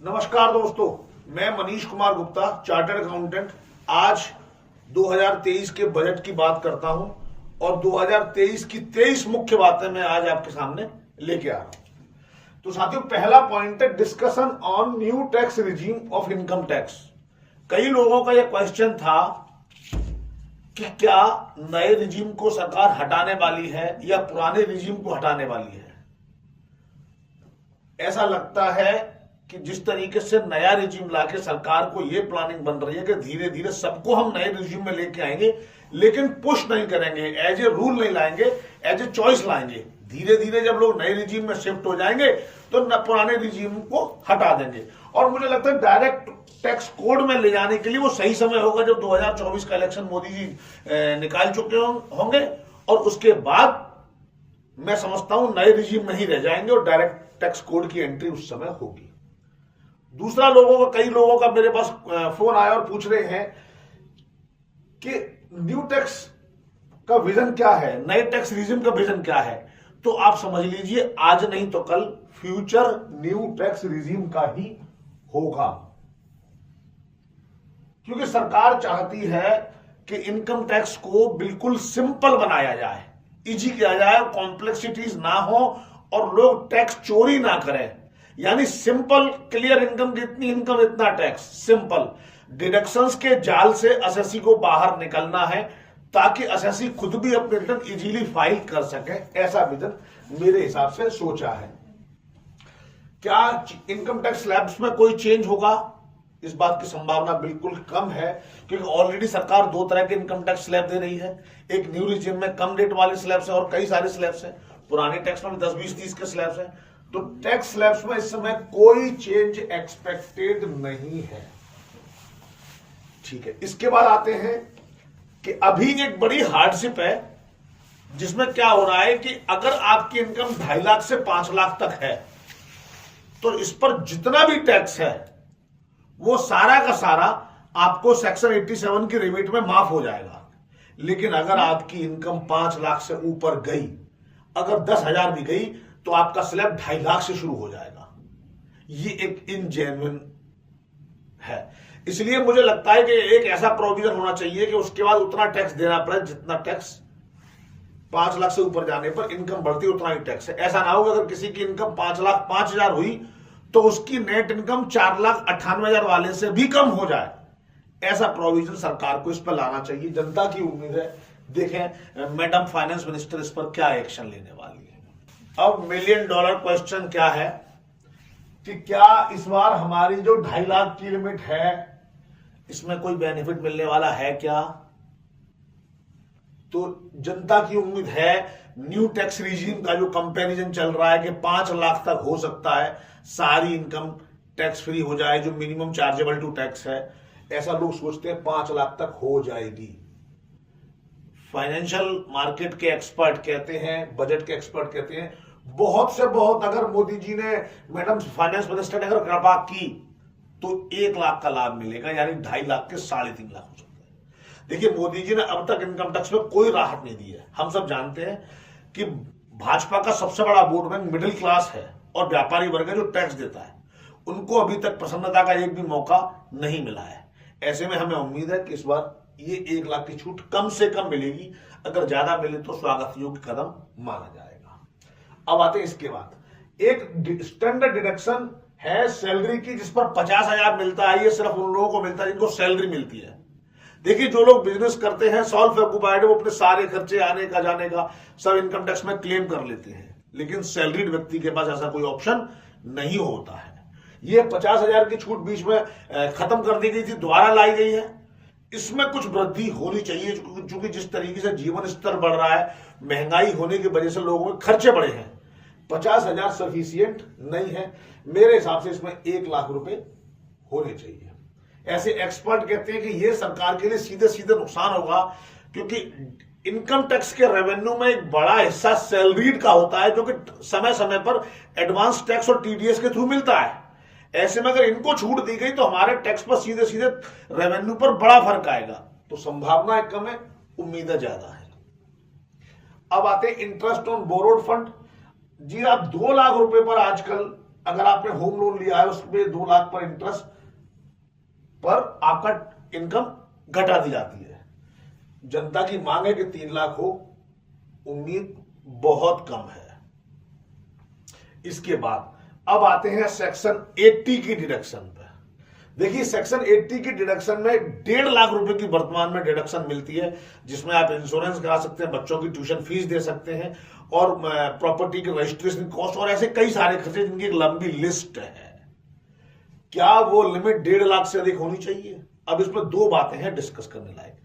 नमस्कार दोस्तों, मैं मनीष कुमार गुप्ता, चार्टर्ड अकाउंटेंट। आज 2023 के बजट की बात करता हूं और 2023 की 23 मुख्य बातें मैं आज आपके सामने लेके आ रहा हूं। तो साथियों, पहला पॉइंट है discussion on new tax regime of income tax. कई लोगों का यह क्वेश्चन था कि क्या नए रिजीम को सरकार हटाने वाली है या पुराने रिजीम को हटाने वाली है। ऐसा लगता है कि जिस तरीके से नया रिजीम लाके सरकार को यह प्लानिंग बन रही है कि धीरे धीरे सबको हम नए रिजीम में लेके आएंगे, लेकिन पुश नहीं करेंगे, एज ए रूल नहीं लाएंगे, एज ए चॉइस लाएंगे। धीरे धीरे जब लोग नए रिजीम में शिफ्ट हो जाएंगे तो पुराने रिजीम को हटा देंगे। और मुझे लगता है डायरेक्ट टैक्स कोड में ले जाने के लिए वो सही समय होगा जब 2024 का इलेक्शन मोदी जी निकाल चुके होंगे, और उसके बाद मैं समझता हूं नए रिजीम में ही रह जाएंगे और डायरेक्ट टैक्स कोड की एंट्री उस समय होगी। दूसरा, कई लोगों का मेरे पास फोन आया और पूछ रहे हैं कि न्यू टैक्स का विजन क्या है, नए टैक्स रिजीम का विजन क्या है। तो आप समझ लीजिए, आज नहीं तो कल फ्यूचर न्यू टैक्स रिजीम का ही होगा, क्योंकि सरकार चाहती है कि इनकम टैक्स को बिल्कुल सिंपल बनाया जाए, इजी किया जाए, कॉम्प्लेक्सिटीज ना हो और लोग टैक्स चोरी ना करें। यानी सिंपल, क्लियर इनकम कितनी इनकम इतना टैक्स, सिंपल। डिडक्शंस के जाल से एसएससी को बाहर निकलना है ताकि एसएससी खुद भी अपने रिटर्न इजीली फाइल कर सके। ऐसा विजन मेरे हिसाब से सोचा है। क्या इनकम टैक्स स्लैब्स में कोई चेंज होगा? इस बात की संभावना बिल्कुल कम है, क्योंकि ऑलरेडी सरकार दो तरह के इनकम टैक्स स्लैब दे रही है। एक न्यू रिजीम में कम रेट वाले स्लैब्स है और कई सारे स्लैब्स हैं। पुराने टैक्स में 10, 20, 30 के स्लैब्स हैं। तो टैक्स स्लैब्स में इस समय कोई चेंज एक्सपेक्टेड नहीं है। ठीक है, इसके बाद आते हैं कि अभी एक बड़ी हार्डशिप है जिसमें क्या हो रहा है कि अगर आपकी इनकम 2.5 लाख से 5 लाख तक है तो इस पर जितना भी टैक्स है वो सारा का सारा आपको सेक्शन 87 की रिबेट में माफ हो जाएगा। लेकिन अगर आपकी इनकम 5 लाख से ऊपर गई, अगर 10,000 भी गई, तो आपका स्लैब 2.5 लाख से शुरू हो जाएगा। ये एक इनजेन्युइन है। इसलिए मुझे लगता है कि एक ऐसा प्रोविजन होना चाहिए कि उसके बाद उतना टैक्स देना पड़े जितना टैक्स 5 लाख से ऊपर जाने पर इनकम बढ़ती उतना ही टैक्स है। ऐसा ना हो कि अगर किसी की इनकम 5,05,000 हुई तो उसकी नेट इनकम 4,98,000 वाले से भी कम हो जाए। ऐसा प्रोविजन सरकार को इस पर लाना चाहिए। जनता की उम्मीद है, देखें मैडम फाइनेंस मिनिस्टर इस पर क्या एक्शन लेने वाली है। अब $1 मिलियन क्वेश्चन क्या है कि क्या इस बार हमारी जो 2.5 लाख की लिमिट है इसमें कोई बेनिफिट मिलने वाला है क्या? तो जनता की उम्मीद है न्यू टैक्स रिजीम का जो कंपैरिजन चल रहा है कि 5 लाख तक हो सकता है सारी इनकम टैक्स फ्री हो जाए, जो मिनिमम चार्जेबल टू टैक्स है, ऐसा लोग सोचते हैं 5 लाख तक हो जाएगी। फाइनेंशियल मार्केट के एक्सपर्ट कहते हैं, बजट के एक्सपर्ट कहते हैं बहुत से बहुत, अगर मोदी जी ने, मैडम फाइनेंस मिनिस्टर ने अगर कृपा की तो 1 लाख का लाभ मिलेगा, यानी 2.5 लाख के 3.5 लाख हो सकता है। देखिए, मोदी जी ने अब तक इनकम टैक्स में कोई राहत नहीं दी है। हम सब जानते हैं कि भाजपा का सबसे बड़ा वोट बैंक मिडिल क्लास है और व्यापारी वर्ग है जो टैक्स देता है। उनको अभी तक प्रसन्नता का एक भी मौका नहीं मिला है। ऐसे में हमें उम्मीद है कि इस बार ये 1 लाख की छूट कम से कम मिलेगी। अगर ज्यादा मिले तो स्वागत योग्य कदम माना जाएगा। अब आते हैं इसके बाद, एक स्टैंडर्ड डिडक्शन है सैलरी की जिस पर 50,000 मिलता है। ये सिर्फ उन लोगों को मिलता है जिनको सैलरी मिलती है। देखिए, जो लोग बिजनेस करते हैं, सॉल्व ऑक्युपाइड, वो अपने सारे खर्चे आने का जाने का सब इनकम टैक्स में क्लेम कर लेते हैं, लेकिन सैलरीड व्यक्ति के पास ऐसा कोई ऑप्शन नहीं होता है। ये 50,000 की छूट बीच में खत्म कर दी गई थी, दोबारा लाई गई है। इसमें कुछ वृद्धि होनी चाहिए, क्योंकि जिस तरीके से जीवन स्तर बढ़ रहा है, महंगाई होने की वजह से लोगों में खर्चे बढ़े हैं। 50,000 सफिशियंट नहीं है। मेरे हिसाब से इसमें 1 लाख रुपए होने चाहिए। ऐसे एक्सपर्ट कहते हैं कि यह सरकार के लिए सीधे सीधे नुकसान होगा, क्योंकि इनकम टैक्स के रेवेन्यू में एक बड़ा हिस्सा सैलरीड का होता है, जो कि समय समय पर एडवांस टैक्स और टीडीएस के थ्रू मिलता है। ऐसे में अगर इनको छूट दी गई तो हमारे टैक्स पर सीधे सीधे रेवेन्यू पर बड़ा फर्क आएगा। तो संभावनाएं कम है, उम्मीदें ज्यादा है। अब आते हैं इंटरेस्ट ऑन बोरोड फंड। जी, आप 2 लाख रुपए पर आजकल अगर आपने होम लोन लिया है उसमें 2 लाख पर इंटरेस्ट पर आपका इनकम घटा दी जाती है। जनता की मांग है कि 3 लाख हो, उम्मीद बहुत कम है। इसके बाद अब आते हैं सेक्शन 80 की डिडक्शन पे। देखिए सेक्शन 80 की डिडक्शन में 1.5 लाख रुपए की वर्तमान में डिडक्शन मिलती है, जिसमें आप इंश्योरेंस करा सकते हैं, बच्चों की ट्यूशन फीस दे सकते हैं और प्रॉपर्टी के रजिस्ट्रेशन कॉस्ट और ऐसे कई सारे खर्चे जिनकी एक लंबी लिस्ट है। क्या वो लिमिट 1.5 लाख से अधिक होनी चाहिए? अब इसमें 2 बातें हैं डिस्कस करने लायक।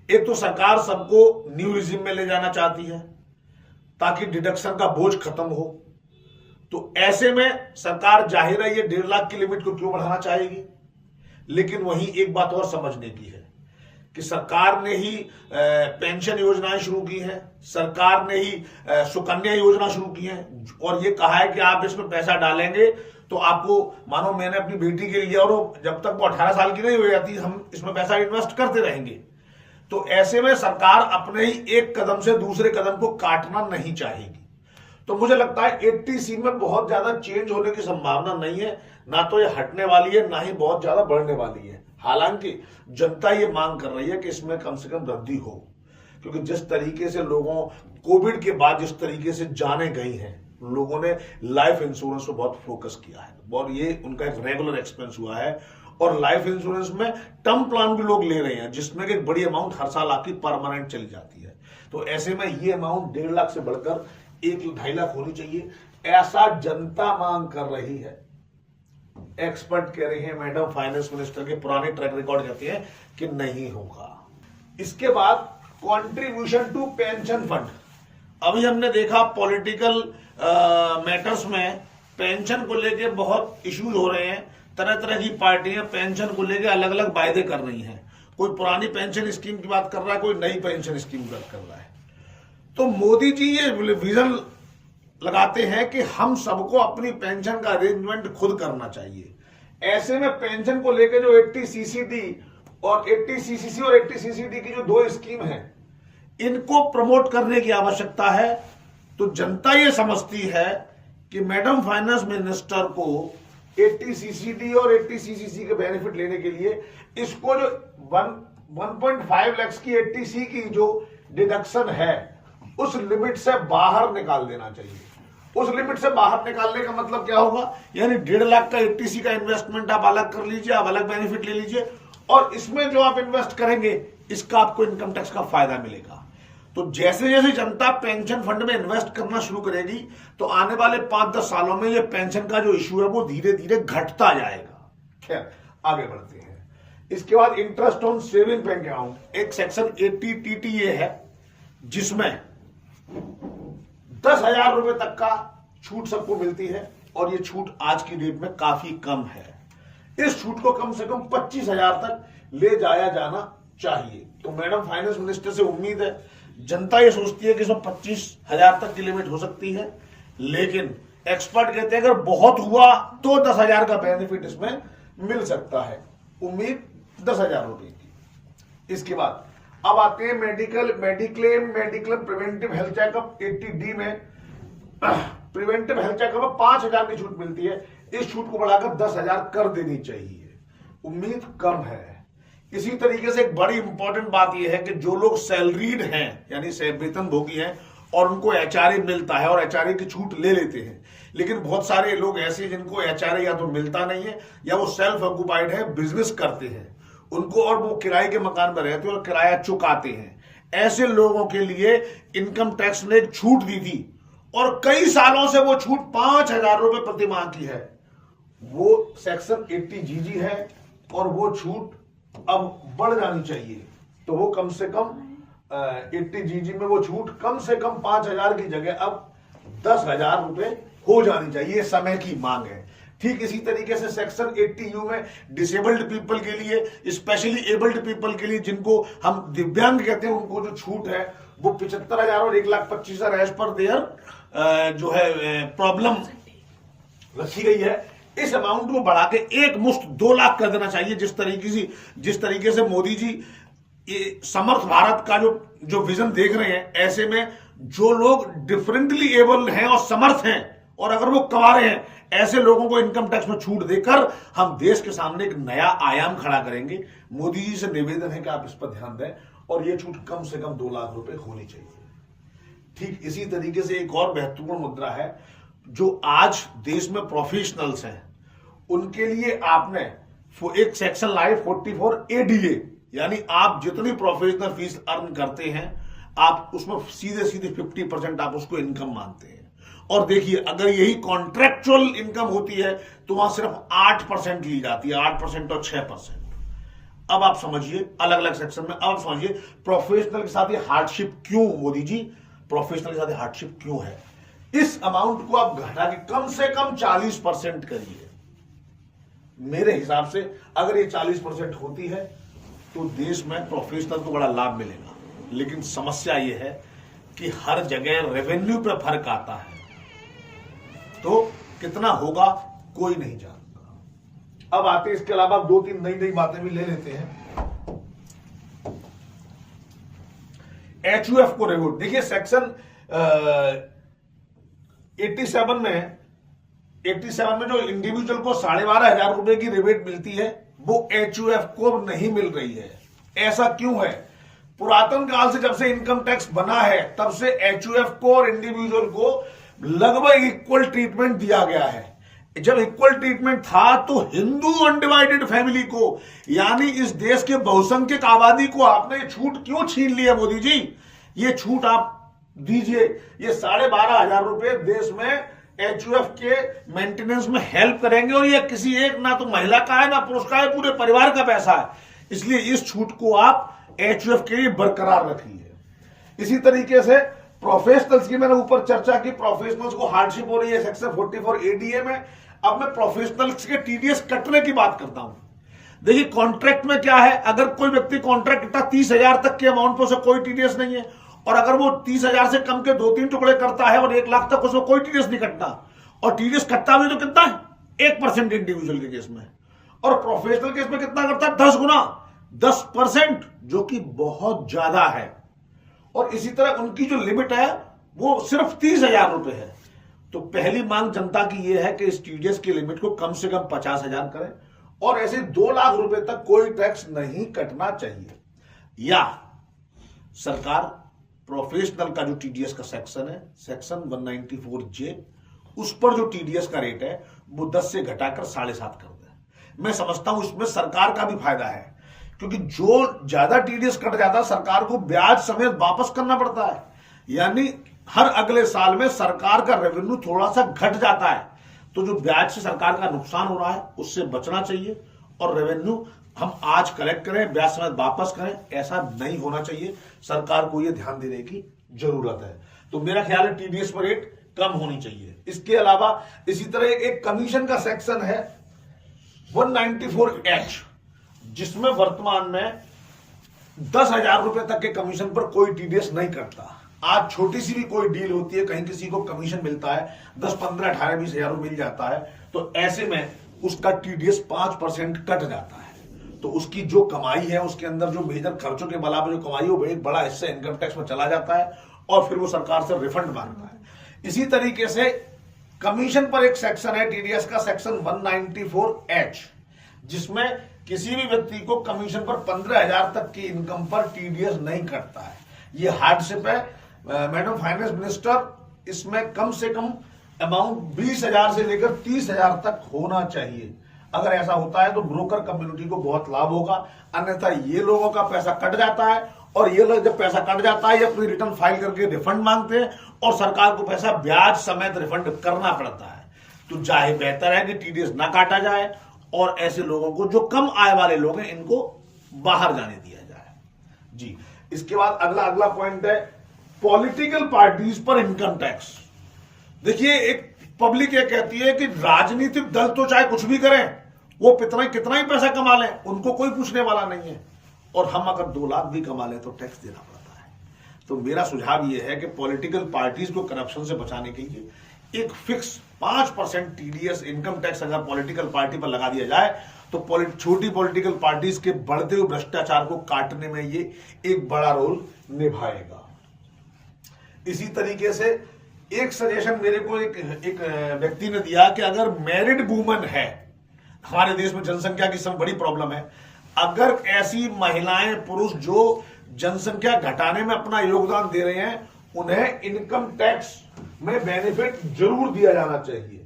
एक तो सरकार सबको न्यू रिजिम में ले जाना चाहती है ताकि डिडक्शन का बोझ खत्म हो, तो ऐसे में सरकार जाहिर है ये 1.5 लाख की लिमिट को क्यों बढ़ाना चाहेगी। लेकिन वहीं एक बात और समझने की है कि सरकार ने ही पेंशन योजनाएं शुरू की हैं, सरकार ने ही सुकन्या योजना शुरू की है और ये कहा है कि आप इसमें पैसा डालेंगे तो आपको, मानो मैंने अपनी बेटी के लिए, और जब तक वो 18 साल की नहीं हो जाती हम इसमें पैसा इन्वेस्ट करते रहेंगे। तो ऐसे में सरकार अपने ही एक कदम से दूसरे कदम को काटना नहीं चाहेगी। तो मुझे लगता है 80C में बहुत ज्यादा चेंज होने की संभावना नहीं है, ना तो ये हटने वाली है ना ही बहुत ज्यादा बढ़ने वाली है। हालांकि जनता ये मांग कर रही है कि इसमें कम से कम वृद्धि हो, क्योंकि जिस तरीके से लोगों कोविड के बाद जिस तरीके से जाने गई हैं, लोगों ने लाइफ इंश्योरेंस पर बहुत फोकस किया है और ये उनका एक रेगुलर एक्सपेंस हुआ है। और लाइफ इंश्योरेंस में टर्म प्लान भी लोग ले रहे हैं जिसमें एक बड़ी अमाउंट हर साल आपकी परमानेंट चली जाती है। तो ऐसे में ये अमाउंट 1.5 लाख से बढ़कर 1-2.5 लाख होनी चाहिए, ऐसा जनता मांग कर रही है। एक्सपर्ट कह रहे हैं, मैडम फाइनेंस मिनिस्टर के पुराने ट्रैक रिकॉर्ड कहते हैं कि नहीं होगा। इसके बाद कंट्रीब्यूशन टू पेंशन फंड। अभी हमने देखा पॉलिटिकल मैटर्स में पेंशन को लेके बहुत इश्यूज हो रहे हैं, तरह तरह की पार्टियां पेंशन को लेके अलग अलग वायदे कर रही हैं। कोई पुरानी पेंशन स्कीम की बात कर रहा है, कोई नई पेंशन स्कीम की बात कर रहा है। तो मोदी जी ये विजन लगाते हैं कि हम सबको अपनी पेंशन का अरेंजमेंट खुद करना चाहिए। ऐसे में पेंशन को लेकर जो 80CCD और 80CCC और 80CCD की जो 2 स्कीम है, इनको प्रमोट करने की आवश्यकता है। तो जनता ये समझती है कि मैडम फाइनेंस मिनिस्टर को 80CCD और 80CCC के बेनिफिट लेने के लिए इसको जो 1.5 लाख की 80C की जो डिडक्शन है उस लिमिट से बाहर निकाल देना चाहिए। उस लिमिट से बाहर निकालने का मतलब क्या होगा, यानी 1.5 लाख का 80C का इन्वेस्टमेंट आप अलग कर लीजिए, आप अलग बेनिफिट ले लीजिए और इसमें जो आप इन्वेस्ट करेंगे इसका आपको इनकम टैक्स का फायदा मिलेगा। तो जैसे जैसे जनता पेंशन फंड में इन्वेस्ट करना शुरू करेगी तो आने वाले 5-10 सालों में ये पेंशन का जो इश्यू है वो धीरे धीरे घटता जाएगा। खैर आगे बढ़ते हैं। इसके बाद interest on saving bank account, एक सेक्शन 80TT ये है जिसमें 10,000 रुपए तक का छूट सबको मिलती है और ये छूट आज की डेट में काफी कम है। इस छूट को कम से कम 25,000 तक ले जाया जाना चाहिए। तो मैडम फाइनेंस मिनिस्टर से उम्मीद है, जनता ये सोचती है कि इसमें 25,000 तक की लिमिट हो सकती है, लेकिन एक्सपर्ट कहते हैं अगर बहुत हुआ तो 10,000 का बेनिफिट इसमें मिल सकता है। उम्मीद 10,000 रुपए की। इसके बाद अब आते हैं mediclaim preventive health checkup 80D में प्रिवेंटिव हेल्थ चेकअप में 5,000 की छूट मिलती है। इस छूट को बढ़ाकर 10,000 कर देनी चाहिए। उम्मीद कम है। इसी तरीके से एक बड़ी इंपॉर्टेंट बात यह है कि जो लोग सैलरीड हैं यानी वेतन भोगी हैं और उनको HRA मिलता है और HRA की छूट ले लेते हैं, लेकिन बहुत सारे लोग ऐसे जिनको HRA या तो मिलता नहीं है या वो सेल्फ ऑक्युपाइड है, बिजनेस करते हैं, उनको और वो किराए के मकान में रहते हैं और किराया चुकाते हैं। ऐसे लोगों के लिए इनकम टैक्स ने एक छूट दी थी और कई सालों से वो छूट 5,000 रुपए प्रति माह की है। वो सेक्शन 80GG है और वो छूट अब बढ़ जानी चाहिए। तो वो कम से कम 80GG में वो छूट कम से कम 5,000 की जगह अब 10,000 रुपए हो जानी चाहिए। समय की मांग है। ठीक इसी तरीके से सेक्शन 80U में डिसेबल्ड पीपल के लिए, स्पेशली एबल्ड पीपल के लिए, जिनको हम दिव्यांग कहते हैं, उनको जो छूट है वो 75,000 और 1,25,000 एज पर देयर जो है प्रॉब्लम रखी गई है। इस अमाउंट को बढ़ा के एक मुश्त 2 लाख कर देना चाहिए। जिस तरीके से मोदी जी ये समर्थ भारत का जो विजन देख रहे हैं, ऐसे में जो लोग डिफरेंटली एबल हैं और समर्थ हैं और अगर वो कमा रहे हैं, ऐसे लोगों को इनकम टैक्स में छूट देकर हम देश के सामने एक नया आयाम खड़ा करेंगे। मोदी जी से निवेदन है कि आप इस पर ध्यान दें और ये छूट कम से कम 2 लाख रुपए होनी चाहिए। ठीक इसी तरीके से एक और महत्वपूर्ण मुद्दा है, जो आज देश में प्रोफेशनल्स हैं उनके लिए आपने एक सेक्शन लाए 44 ADA, यानी आप जितनी प्रोफेशनल फीस अर्न करते हैं आप उसमें सीधे सीधे 50% आप उसको इनकम मानते हैं। और देखिए, अगर यही कॉन्ट्रेक्चुअल इनकम होती है तो वहां सिर्फ 8% ली जाती है, 8% और 6%। अब आप समझिए अलग अलग सेक्शन में, अब समझिए प्रोफेशनल के साथ ये हार्डशिप क्यों, मोदी जी प्रोफेशनल के साथ हार्डशिप क्यों है। इस अमाउंट को आप घटा के कम से कम 40% करिए। मेरे हिसाब से अगर ये 40% होती है तो देश में प्रोफेशनल को बड़ा लाभ मिलेगा। लेकिन समस्या ये है कि हर जगह रेवेन्यू पे फर्क आता है, तो कितना होगा कोई नहीं जानता। अब आते इसके अलावा 2-3 नई नई बातें भी ले लेते हैं। HUF को रिवोट, देखिए सेक्शन 87 में जो इंडिविजुअल को 12,500 रुपए की रिबेट मिलती है वो HUF को नहीं मिल रही है। ऐसा क्यों है? पुरातन काल से जब से इनकम टैक्स बना है तब से HUF को और इंडिविजुअल को लगभग इक्वल ट्रीटमेंट दिया गया है। जब इक्वल ट्रीटमेंट था तो हिंदू अनडिवाइडेड फैमिली को, यानी इस देश के बहुसंख्यक आबादी को आपने छूट क्यों छीन ली है मोदी जी? ये छूट आप दीजिए। ये 12,500 रुपए देश में HUF के मेंटेनेंस में हेल्प करेंगे और ये किसी एक ना तो महिला का है ना पुरुष का है, पूरे परिवार का पैसा है। इसलिए इस छूट को आप HUF के लिए बरकरार रखिए। इसी तरीके से प्रोफेशनल्स की मैंने ऊपर चर्चा की, प्रोफेशनल्स को हार्डशिप हो रही है सेक्शन 44 ADA में। अब मैं प्रोफेशनल्स के TDS कटने की बात करता हूं। देखिए कॉन्ट्रैक्ट में क्या है, अगर कोई व्यक्ति कॉन्ट्रैक्ट कटा 30,000 तक के अमाउंट पर उसे कोई TDS नहीं है, और अगर वो 30,000 से कम के 2-3 टुकड़े करता है और 1 लाख तक उसमें कोई TDS नहीं कटता, और TDS कटता भी तो कितना है 1% इंडिविजुअल के केस में, और प्रोफेशनल केस में कितना करता है 10 गुना 10%, जो कि बहुत ज्यादा है। और इसी तरह उनकी जो लिमिट है वो सिर्फ 30,000 रुपए है। तो पहली मांग जनता की यह है कि इस TDS की लिमिट को कम से कम 50,000 करें और ऐसे 2 लाख रुपए तक कोई टैक्स नहीं कटना चाहिए। या सरकार प्रोफेशनल का जो TDS का सेक्शन है सेक्शन 194J, उस पर जो TDS का रेट है वो 10 से घटाकर 7.5 कर दे। मैं समझता हूं इसमें सरकार का भी फायदा है, क्योंकि जो ज्यादा TDS कट जाता है सरकार को ब्याज समेत वापस करना पड़ता है, यानी हर अगले साल में सरकार का रेवेन्यू थोड़ा सा घट जाता है। तो जो ब्याज से सरकार का नुकसान हो रहा है उससे बचना चाहिए और रेवेन्यू हम आज कलेक्ट करें ब्याज समेत वापस करें, ऐसा नहीं होना चाहिए। सरकार को यह ध्यान देने की जरूरत है। तो मेरा ख्याल है TDS पर रेट कम होनी चाहिए। इसके अलावा इसी तरह एक कमीशन का सेक्शन है 194H, जिसमें वर्तमान में 10,000 रुपए तक के कमीशन पर कोई TDS नहीं कटता। आज छोटी सी भी कोई डील होती है, कहीं किसी को कमीशन मिलता है 10, 15, 18, 20 हजार मिल जाता है, तो ऐसे में उसका TDS 5% कट जाता है। तो उसकी जो कमाई है उसके अंदर जो मेजर खर्चों के बला पर जो कमाई हो, एक बड़ा हिस्सा इनकम टैक्स में चला जाता है और फिर वो सरकार से रिफंड मांगता है। इसी तरीके से कमीशन पर एक सेक्शन है TDS का सेक्शन 194H, जिसमें किसी भी व्यक्ति को कमीशन पर 15,000 तक की इनकम पर TDS नहीं कटता है। ये हार्डशिप है मैडम फाइनेंस मिनिस्टर, इसमें कम से कम अमाउंट 20,000 से लेकर 30,000 तक होना चाहिए। अगर ऐसा होता है तो ब्रोकर कम्युनिटी को बहुत लाभ होगा, अन्यथा ये लोगों का पैसा कट जाता है और ये लोग जब पैसा कट जाता है ये अपनी रिटर्न फाइल करके रिफंड मांगते हैं और सरकार को पैसा ब्याज समेत रिफंड करना पड़ता है। तो चाहे बेहतर है कि TDS ना काटा जाए और ऐसे लोगों को जो कम आय वाले लोग हैं इनको बाहर जाने दिया जाए। जी, इसके बाद अगला पॉइंट है पॉलिटिकल पार्टीज पर इनकम टैक्स। देखिए एक पब्लिक ये कहती है कि राजनीतिक दल तो चाहे कुछ भी करें, वो कितना ही पैसा कमा लें, उनको कोई पूछने वाला नहीं है, और हम अगर 2 लाख भी कमा लें तो टैक्स देना पड़ता है। तो मेरा सुझाव यह है कि पॉलिटिकल पार्टीज को करप्शन से बचाने के लिए एक फिक्स 5% TDS इनकम टैक्स अगर पॉलिटिकल पार्टी पर लगा दिया जाए तो छोटी पॉलिटिकल पार्टीज के बढ़ते हुए भ्रष्टाचार को काटने में ये एक बड़ा रोल निभाएगा। इसी तरीके से एक सजेशन मेरे को एक व्यक्ति ने दिया कि अगर मैरिड वुमन है, हमारे देश में जनसंख्या की सब बड़ी प्रॉब्लम है, अगर ऐसी महिलाएं पुरुष जो जनसंख्या घटाने में अपना योगदान दे रहे हैं, उन्हें इनकम टैक्स में बेनिफिट जरूर दिया जाना चाहिए।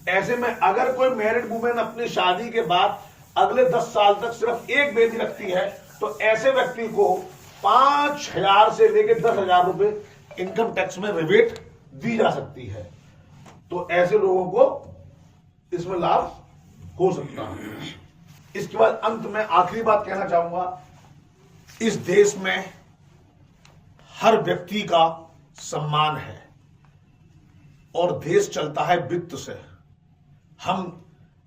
ऐसे में अगर कोई मैरिड वुमेन अपनी शादी के बाद अगले 10 साल तक सिर्फ एक बेटी रखती है, तो ऐसे व्यक्ति को 5,000 से लेकर 10,000 रुपए इनकम टैक्स में रिबेट दी जा सकती है। तो ऐसे लोगों को इसमें लाभ हो सकता है। इसके बाद अंत में आखिरी बात कहना चाहूंगा, इस देश में हर व्यक्ति का सम्मान है और देश चलता है वित्त से। हम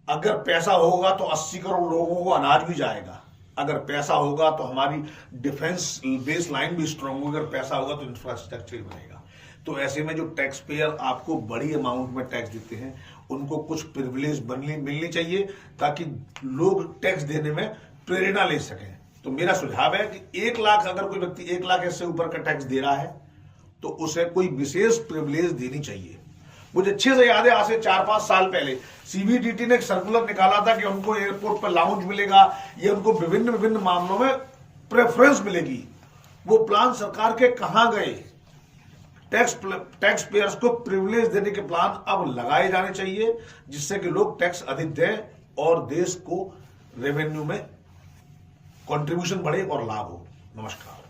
अगर पैसा होगा तो 80 करोड़ लोगों को अनाज भी जाएगा, अगर पैसा होगा तो हमारी डिफेंस बेस लाइन भी स्ट्रांग होगी, अगर पैसा होगा तो इंफ्रास्ट्रक्चर ही बनेगा। तो ऐसे में जो टैक्स पेयर आपको बड़ी अमाउंट में टैक्स देते हैं, उनको कुछ प्रिविलेज मिलनी चाहिए ताकि लोग टैक्स देने में प्रेरणा ले सकें। तो मेरा सुझाव है कि 1 लाख, अगर कोई व्यक्ति 1 लाख से ऊपर का टैक्स दे रहा है तो उसे कोई विशेष प्रिविलेज देनी चाहिए। मुझे अच्छे से याद है, आज से 4-5 साल पहले सीबीडीटी ने एक सर्कुलर निकाला था कि उनको एयरपोर्ट पर लाउंज मिलेगा, ये उनको विभिन्न मामलों में प्रेफरेंस मिलेगी। वो प्लान सरकार के कहां गए? टैक्स पेयर्स को प्रिविलेज देने के प्लान अब लगाए जाने चाहिए, जिससे कि लोग टैक्स अधिक दें और देश को रेवेन्यू में कंट्रीब्यूशन बढ़े और लाभ हो। नमस्कार।